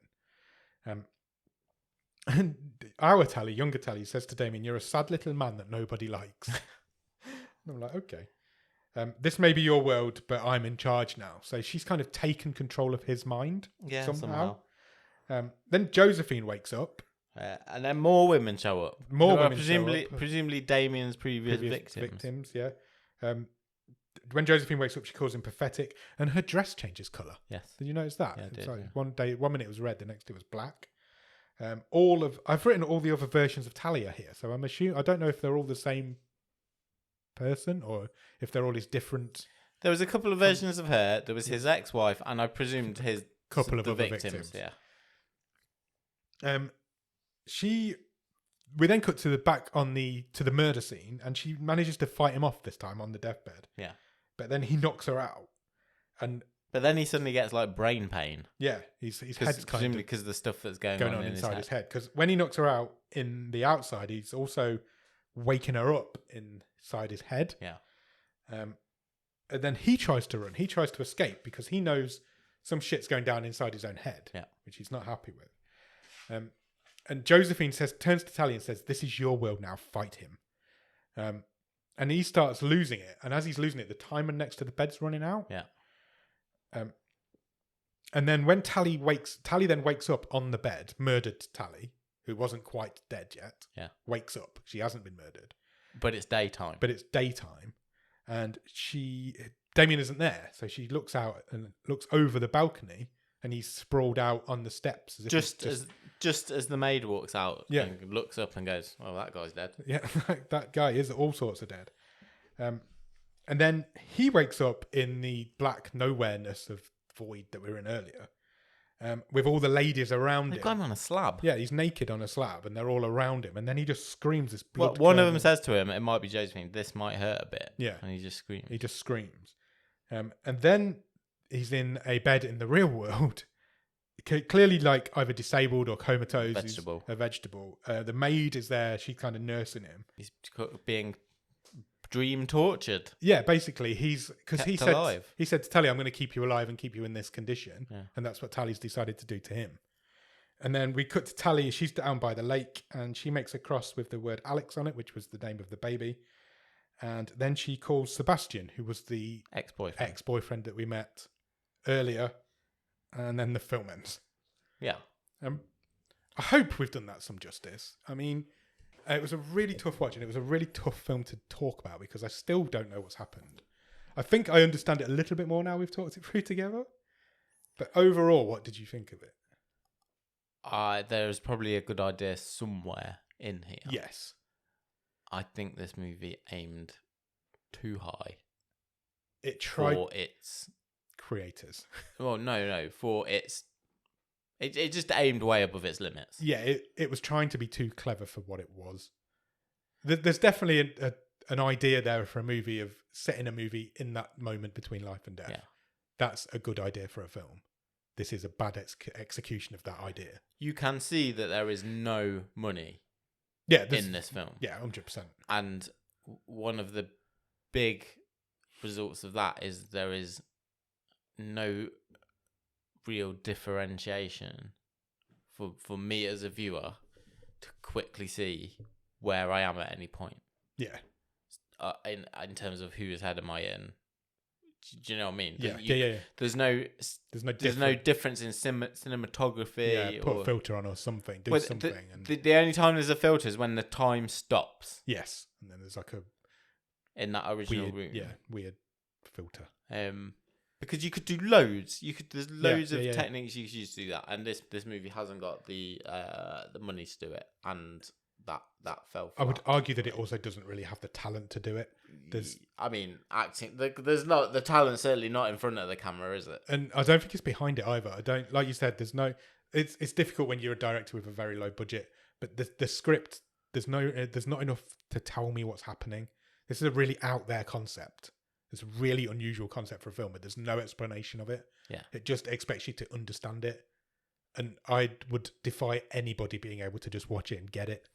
And our Tally, younger Tally, says to Damien, you're a sad little man that nobody likes. And I'm like, okay. This may be your world, but I'm in charge now. So she's kind of taken control of his mind somehow. Then Josephine wakes up. And then more women show up. More women show up. Presumably Damien's previous victims, yeah. When Josephine wakes up, she calls him pathetic, and her dress changes colour. Yes. Did you notice that? Yeah, I did, Sorry, yeah. one minute it was red, the next it was black. I've written all the other versions of Talia here, so I don't know if they're all the same person or if they're all his different. There was a couple of versions of her. There was his ex-wife, and I presumed his couple of the other victims. Yeah. We then cut to the back to the murder scene, and she manages to fight him off this time on the deathbed. Yeah. But then he knocks her out, but then he suddenly gets like brain pain. Yeah, his head's presumably because of the stuff that's going on inside his head. Because when he knocks her out in the outside, he's also waking her up inside his head. Yeah. And then he tries to run. He tries to escape because he knows some shit's going down inside his own head. Yeah. Which he's not happy with. And Josephine turns to Tally and says, "This is your world now. Fight him." And he starts losing it. And as he's losing it, the timer next to the bed's running out. Yeah. And then when Tally then wakes up on the bed, murdered Tally, who wasn't quite dead yet. Yeah. Wakes up. She hasn't been murdered. But it's daytime. And Damien isn't there. So she looks out and looks over the balcony, and he's sprawled out on the steps. Just as the maid walks out, yeah, and looks up and goes, "Oh, that guy's dead." Yeah, that guy is all sorts of dead. And then he wakes up in the black nowhereness of void that we were in earlier, with all the ladies around him. They've got him on a slab. Yeah, he's naked on a slab, and they're all around him. And then he just screams this blood. Well, one of them says to him, "It might be Josephine. This might hurt a bit." Yeah, and he just screams. And then he's in a bed in the real world. Clearly, like either disabled or comatose. A vegetable. The maid is there. She's kind of nursing him. He's being dream tortured. Yeah, basically, he said alive. He said to Tally, "I'm going to keep you alive and keep you in this condition," yeah. And that's what Tally's decided to do to him. And then we cut to Tally. She's down by the lake, and she makes a cross with the word Alex on it, which was the name of the baby. And then she calls Sebastian, who was the ex-boyfriend that we met earlier. And then the film ends. Yeah. I hope we've done that some justice. I mean, it was a really tough watch, and it was a really tough film to talk about because I still don't know what's happened. I think I understand it a little bit more now we've talked it through together. But overall, what did you think of it? There's probably a good idea somewhere in here. Yes. I think this movie aimed too high. It tried... For its... creators. Well, no. For its... It just aimed way above its limits. Yeah, it was trying to be too clever for what it was. There's definitely an idea there for a movie of setting a movie in that moment between life and death. Yeah. That's a good idea for a film. This is a bad execution of that idea. You can see that there is no money in this film. Yeah, 100%. And one of the big results of that is there is no real differentiation for me as a viewer to quickly see where I am at any point. Yeah. In terms of whose head am I in? Do you know what I mean? Yeah. There's no difference in cinematography. Yeah, put a filter on or something. Do something. The only time there's a filter is when the time stops. Yes, and then there's like a in that original room. Yeah, weird filter. Because you could do loads. There's loads of techniques you could use to do that, and this movie hasn't got the money to do it, and that fell. I would flat. argue that it also doesn't really have the talent to do it. I mean, acting. There's not the talent. Certainly not in front of the camera, is it? And I don't think it's behind it either. I don't, like you said, there's no. It's difficult when you're a director with a very low budget, but the script there's not enough to tell me what's happening. This is a really out there concept. It's a really unusual concept for a film, but there's no explanation of it. Yeah, it just expects you to understand it, and I would defy anybody being able to just watch it and get it.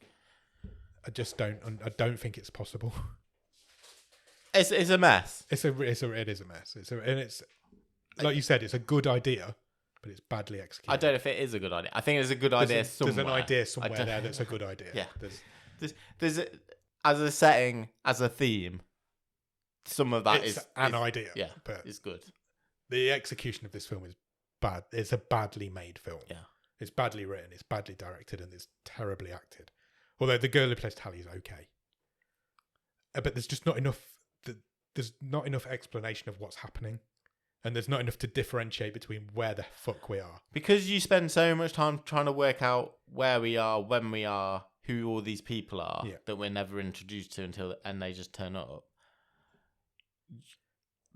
I just don't. I don't think it's possible. It's a mess. It is a mess. It's like you said, it's a good idea, but it's badly executed. I don't know if it is a good idea. I think it's a good idea somewhere. There's an idea somewhere there that's a good idea. Yeah. There's as a setting, as a theme, some of that is an idea. Yeah, but it's good. The execution of this film is bad. It's a badly made film. Yeah. It's badly written, it's badly directed, and it's terribly acted. Although the girl who plays Tally is okay. But there's just not enough. There's not enough explanation of what's happening. And there's not enough to differentiate between where the fuck we are. Because you spend so much time trying to work out where we are, when we are, who all these people are that we're never introduced to and they just turn up.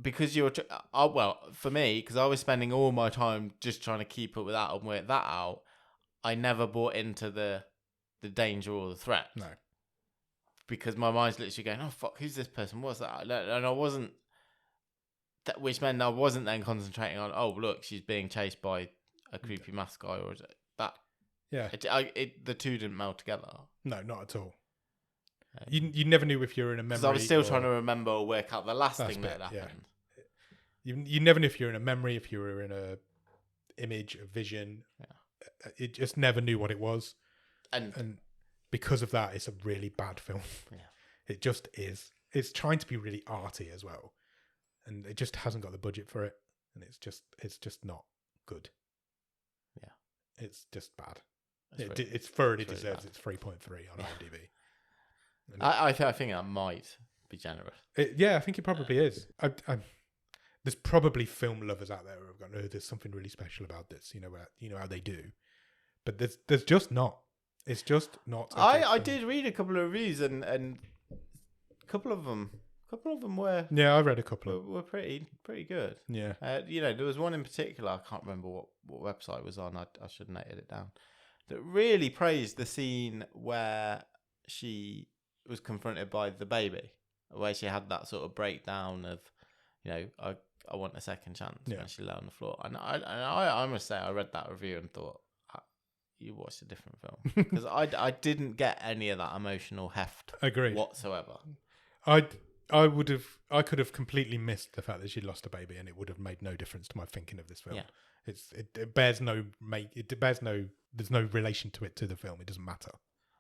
Because for me, because I was spending all my time just trying to keep up with that and work that out, I never bought into the danger or the threat. No. Because my mind's literally going, oh fuck, who's this person? What's that? And I wasn't. Which meant I wasn't then concentrating on, oh look, she's being chased by a creepy mask guy, or is it that? Yeah. The two didn't meld together. No, not at all. You never knew if you were in a memory. Because I was still trying to remember or work out the last thing that happened. Yeah. You never knew if you were in a memory, if you were in a image, a vision. Yeah. It just never knew what it was. And because of that, it's a really bad film. Yeah. It just is. It's trying to be really arty as well. And it just hasn't got the budget for it. And it's just not good. Yeah. It's just bad. It deserves bad. its 3.3 on IMDb. I think that might be generous. I think it probably is. There's probably film lovers out there who have gone, oh, there's something really special about this. You know how they do. But there's just not. It's just not. I did read a couple of reviews and a couple of them were. Yeah, I read a couple. Were pretty good. Yeah. There was one in particular. I can't remember what website it was on. I should have noted it down. That really praised the scene where she was confronted by the baby, where she had that sort of breakdown of, I want a second chance when she lay on the floor. And I must say, I read that review and thought, you watched a different film, because I didn't get any of that emotional heft. Agreed. Whatsoever. I could have completely missed the fact that she'd lost a baby, and it would have made no difference to my thinking of this film. Yeah. It bears no there's no relation to it to the film. It doesn't matter.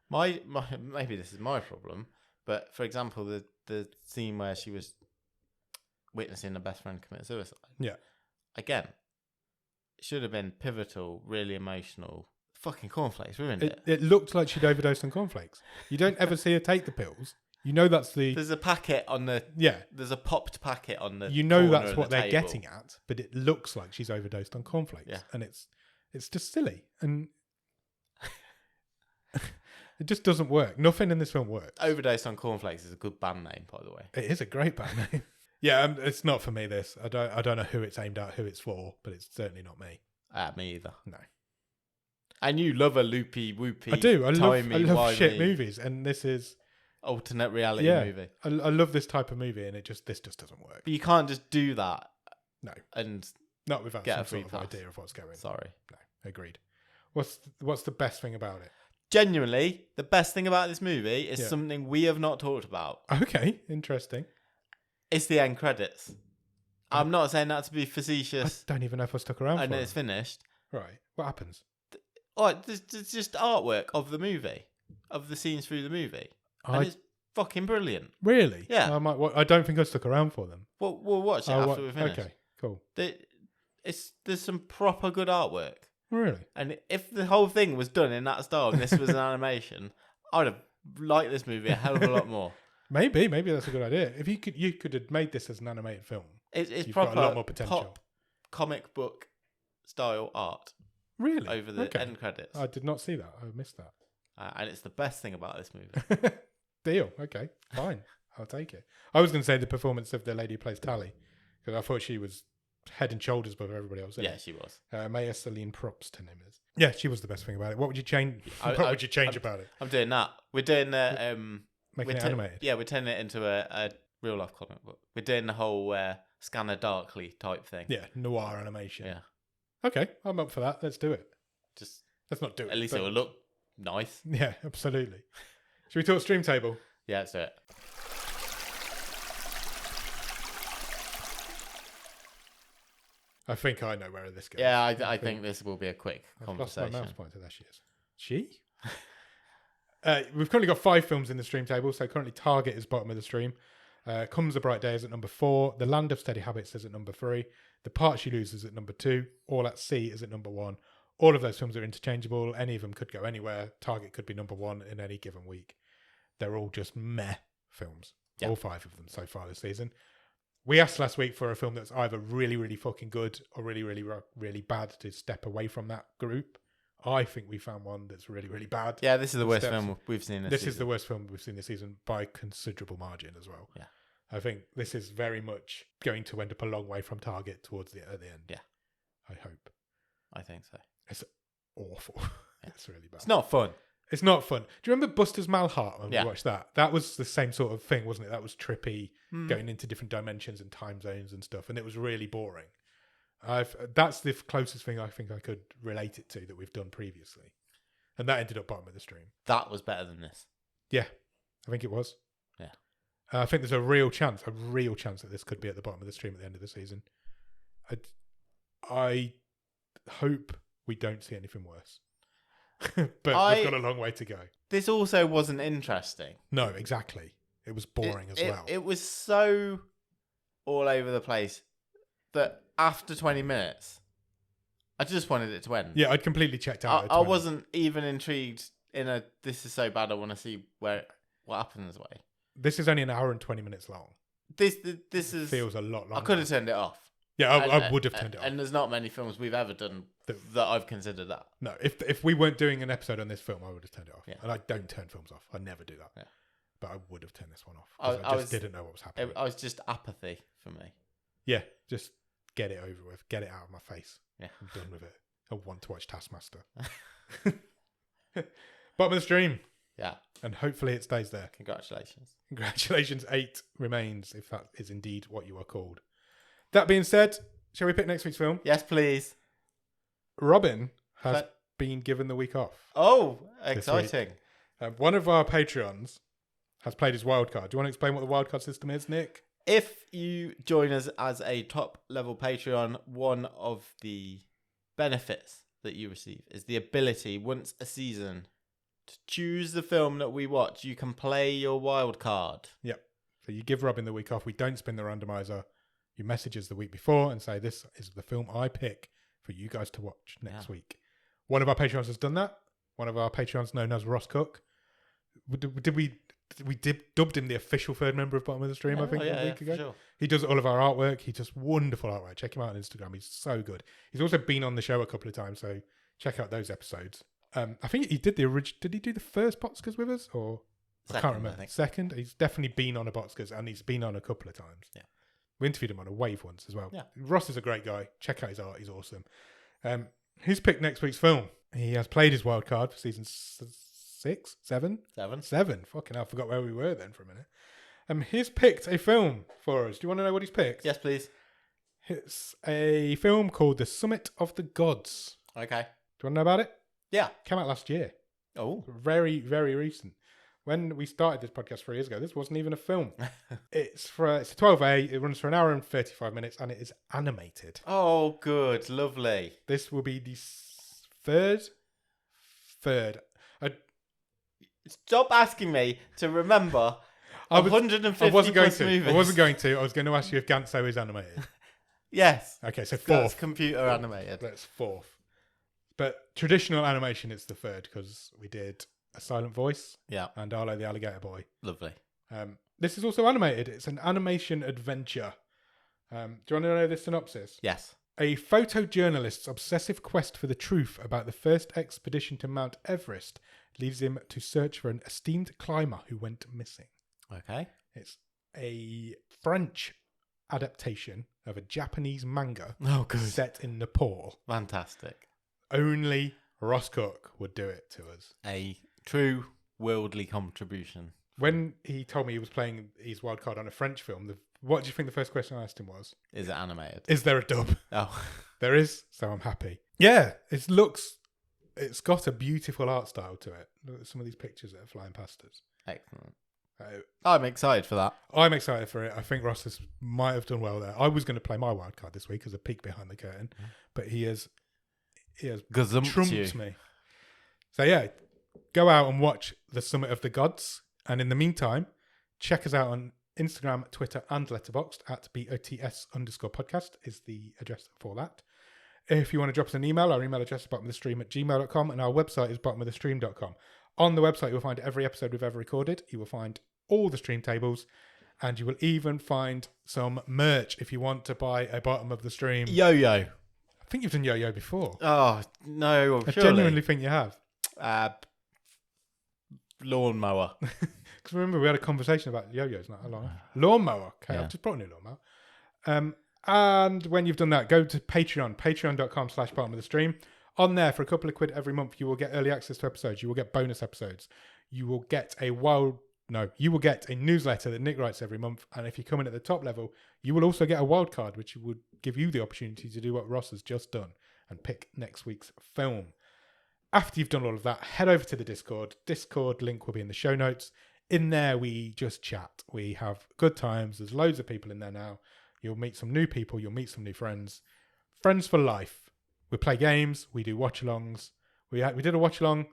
My maybe this is my problem, but for example, the scene where she was witnessing a best friend commit suicide. Yeah. Again, it should have been pivotal, really emotional. Fucking cornflakes, ruined it. It looked like she'd overdosed on cornflakes. You don't ever see her take the pills. You know that's the. There's a packet on the. Yeah. There's a popped packet on the. You know that's what they're getting at, but it looks like she's overdosed on cornflakes. Yeah. And it's just silly, and it just doesn't work. Nothing in this film works. Overdose on cornflakes is a good band name, by the way. It is a great band name. Yeah, it's not for me. This I don't know who it's aimed at, who it's for, but it's certainly not me. Me either. No. And you love a loopy whoopy. I do. I love shit movies, and this is alternate reality movie. I love this type of movie, and this just doesn't work. But you can't just do that. No. And not without get some a free sort of pass. idea of what's going on. Sorry. No, agreed. What's the best thing about it? Genuinely, the best thing about this movie is something we have not talked about. Okay, interesting. It's the end credits. I'm not saying that to be facetious. I don't even know if I stuck around and for it. It's finished. Right. What happens? There's just artwork of the movie, of the scenes through the movie. And it's fucking brilliant. Really? Yeah. I don't think I stuck around for them. We'll watch it after we finish. Okay, cool. There's some proper good artwork. Really? And if the whole thing was done in that style and this was an animation, I'd have liked this movie a hell of a lot more. Maybe that's a good idea. If you could have made this as an animated film, it's you've proper got a lot more potential. Pop comic book style art. Really? Over the end credits. I did not see that. I missed that. and it's the best thing about this movie. Deal. Okay, fine. I'll take it. I was going to say the performance of the lady who plays Tally, because I thought she was head and shoulders above everybody else. Yeah, she was. Maja Celine Probst, her name is. Yeah, she was the best thing about it. What would you change? What would you change about it? I'm doing that. We're doing Making it animated. Yeah, we're turning it into a real life comic book. We're doing the whole Scanner Darkly type thing. Yeah, noir animation. Yeah. Okay, I'm up for that. Let's do it. Just let's not do it. At least it will look nice. Yeah, absolutely. Should we talk stream table? Yeah, let's do it. I think I know where this goes. Yeah, I think this will be a quick conversation. I've lost my mouse pointer. There she is. She? We've currently got 5 films in the stream table. So currently Target is bottom of the stream. Comes a Bright Day is at number 4. The Land of Steady Habits is at number 3. The Part She Loses is at number 2. All at Sea is at number 1. All of those films are interchangeable. Any of them could go anywhere. Target could be number 1 in any given week. They're all just meh films. All 5 of them so far this season. We asked last week for a film that's either really, really fucking good or really, really, really bad to step away from that group. I think we found one that's really, really bad. Yeah, this is the worst film we've seen this season. This is the worst film we've seen this season by considerable margin as well. Yeah. I think this is very much going to end up a long way from Target towards at the end. Yeah. I hope. I think so. It's awful. Yeah. It's really bad. It's not fun. It's not fun. Do you remember Buster's Malheart when we Yeah. watched that? That was the same sort of thing, wasn't it? That was trippy, going into different dimensions and time zones and stuff, and it was really boring. That's the closest thing I think I could relate it to that we've done previously. And that ended up bottom of the stream. That was better than this. Yeah, I think it was. Yeah. I think there's a real chance that this could be at the bottom of the stream at the end of the season. I hope we don't see anything worse. But we've got a long way to go. This also wasn't interesting. No, exactly. It was boring as well. It was so all over the place that after 20 minutes, I just wanted it to end. Yeah, I'd completely checked out. I wasn't even intrigued in this is so bad I want to see what happens way. This is only an hour and 20 minutes long. This is feels a lot longer. I could have turned it off. Yeah, I would have turned it off. And there's not many films we've ever done that I've considered that. No, if we weren't doing an episode on this film, I would have turned it off. Yeah. And I don't turn films off. I never do that. Yeah. But I would have turned this one off. Because I just didn't know what was happening. I was just apathy for me. Yeah, just get it over with. Get it out of my face. Yeah. I'm done with it. I want to watch Taskmaster. Bottom of the stream. Yeah. And hopefully it stays there. Congratulations. Congratulations, 8 remains, if that is indeed what you are called. That being said, shall we pick next week's film? Yes, please. Robin has been given the week off. Oh, exciting. One of our Patreons has played his wildcard. Do you want to explain what the wildcard system is, Nick? If you join us as a top level Patreon, one of the benefits that you receive is the ability once a season to choose the film that we watch. You can play your wildcard. Yep. So you give Robin the week off. We don't spin the randomizer. You message us the week before and say, this is the film I pick for you guys to watch next week. One of our Patreons has done that. One of our Patreons, known as Ross Cook. We dubbed him the official third member of Bottom of the Stream, I think, a week ago. Sure. He does all of our artwork. He does wonderful artwork. Check him out on Instagram. He's so good. He's also been on the show a couple of times, so check out those episodes. I think he did the original. Did he do the first Boxkers with us? Or I can't remember. Second? He's definitely been on a Boxkers, and he's been on a couple of times. Yeah. We interviewed him on a wave once as well. Yeah. Ross is a great guy. Check out his art. He's awesome. He's picked next week's film. He has played his wild card for season 6, 7? 7. Fucking hell, I forgot where we were then for a minute. He's picked a film for us. Do you want to know what he's picked? Yes, please. It's a film called The Summit of the Gods. Okay. Do you want to know about it? Yeah. Came out last year. Oh. Very, very recent. When we started this podcast 3 years ago, this wasn't even a film. It's a 12A. It runs for an hour and 35 minutes, and it is animated. Oh, good. Lovely. This will be the third. Stop asking me to remember 150 I wasn't going to. movies. I wasn't going to. I was going to ask you if Ganso is animated. Yes. Okay, so 4th. That's computer animated. That's 4th. But traditional animation, it's the 3rd because we did A Silent Voice. Yeah. And Arlo the Alligator Boy. Lovely. This is also animated. It's an animation adventure. Do you want to know the synopsis? Yes. A photojournalist's obsessive quest for the truth about the first expedition to Mount Everest leads him to search for an esteemed climber who went missing. Okay. It's a French adaptation of a Japanese manga set in Nepal. Fantastic. Only Ross Cook would do it to us. A true worldly contribution. When he told me he was playing his wild card on a French film, what do you think the first question I asked him was? Is it animated? Is there a dub? Oh. There is, so I'm happy. Yeah, it's got a beautiful art style to it. Look at some of these pictures that are flying past us. Excellent. I'm excited for that. I'm excited for it. I think Ross might have done well there. I was going to play my wild card this week as a peek behind the curtain, but he has trumped me. So yeah, go out and watch The Summit of the Gods. And in the meantime, check us out on Instagram, Twitter, and Letterboxd at BOTS_podcast is the address for that. If you want to drop us an email, our email address is bottomofthestream@gmail.com, and our website is bottomofthestream.com. On the website, you'll find every episode we've ever recorded. You will find all the stream tables, and you will even find some merch if you want to buy a Bottom of the Stream yo-yo. I think you've done yo-yo before. Oh no, I genuinely think you have. Lawnmower. Because remember, we had a conversation about yo-yos not long. Lawnmower. Okay, Yeah. I've just brought a new lawnmower. And when you've done that, go to Patreon, patreon.com/bottom of the stream. On there, for a couple of quid every month, you will get early access to episodes. You will get bonus episodes. You will get a newsletter that Nick writes every month. And if you come in at the top level, you will also get a wild card, which would give you the opportunity to do what Ross has just done and pick next week's film. After you've done all of that, head over to the Discord. Discord link will be in the show notes. In there, we just chat. We have good times. There's loads of people in there now. You'll meet some new people. You'll meet some new friends. Friends for life. We play games. We do watch-alongs. We did a watch-along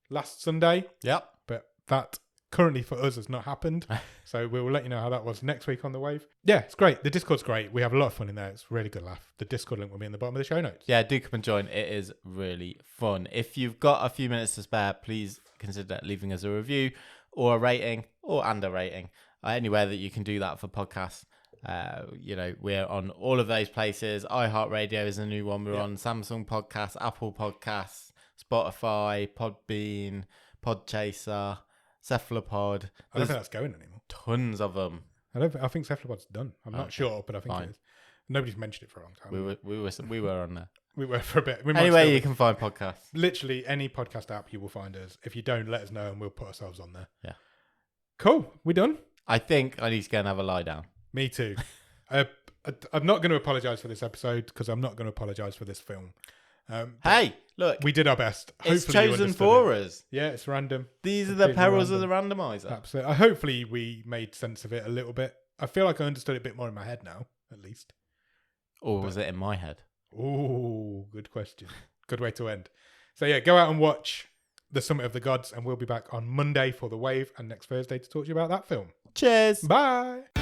last Sunday. Yep. But that currently for us has not happened. So we will let you know how that was next week on the wave. Yeah, it's great. The Discord's great. We have a lot of fun in there. It's a really good laugh. The Discord link will be in the bottom of the show notes. Yeah, do come and join. It is really fun. If you've got a few minutes to spare, please consider leaving us a review or a rating or a rating. Anywhere that you can do that for podcasts. We're on all of those places. iHeartRadio is a new one. We're on Samsung Podcasts, Apple Podcasts, Spotify, Podbean, Podchaser, Cephalopod. I don't think that's going anymore. Tons of them. I think Cephalopod's done. I'm not sure, but I think Fine. it is. Nobody's mentioned it for a long time. We were on there. We were for a bit. Anyway, you can find podcasts. Literally any podcast app, you will find us. If you don't, let us know and we'll put ourselves on there. Yeah. Cool. We done? I think I need to go and have a lie down. Me too. I'm not going to apologise for this episode because I'm not going to apologise for this film. Hey, look. We did our best. It's Hopefully you chosen understood for it. us. Yeah, it's random. These are the Completely perils of the random. randomizer. Absolutely. Hopefully we made sense of it a little bit. I feel like I understood it a bit more in my head now, at least. Or was it in my head? Oh, good question. Good way to end. So yeah, go out and watch The Summit of the Gods, and we'll be back on Monday for The Wave and next Thursday to talk to you about that film. Cheers. Bye.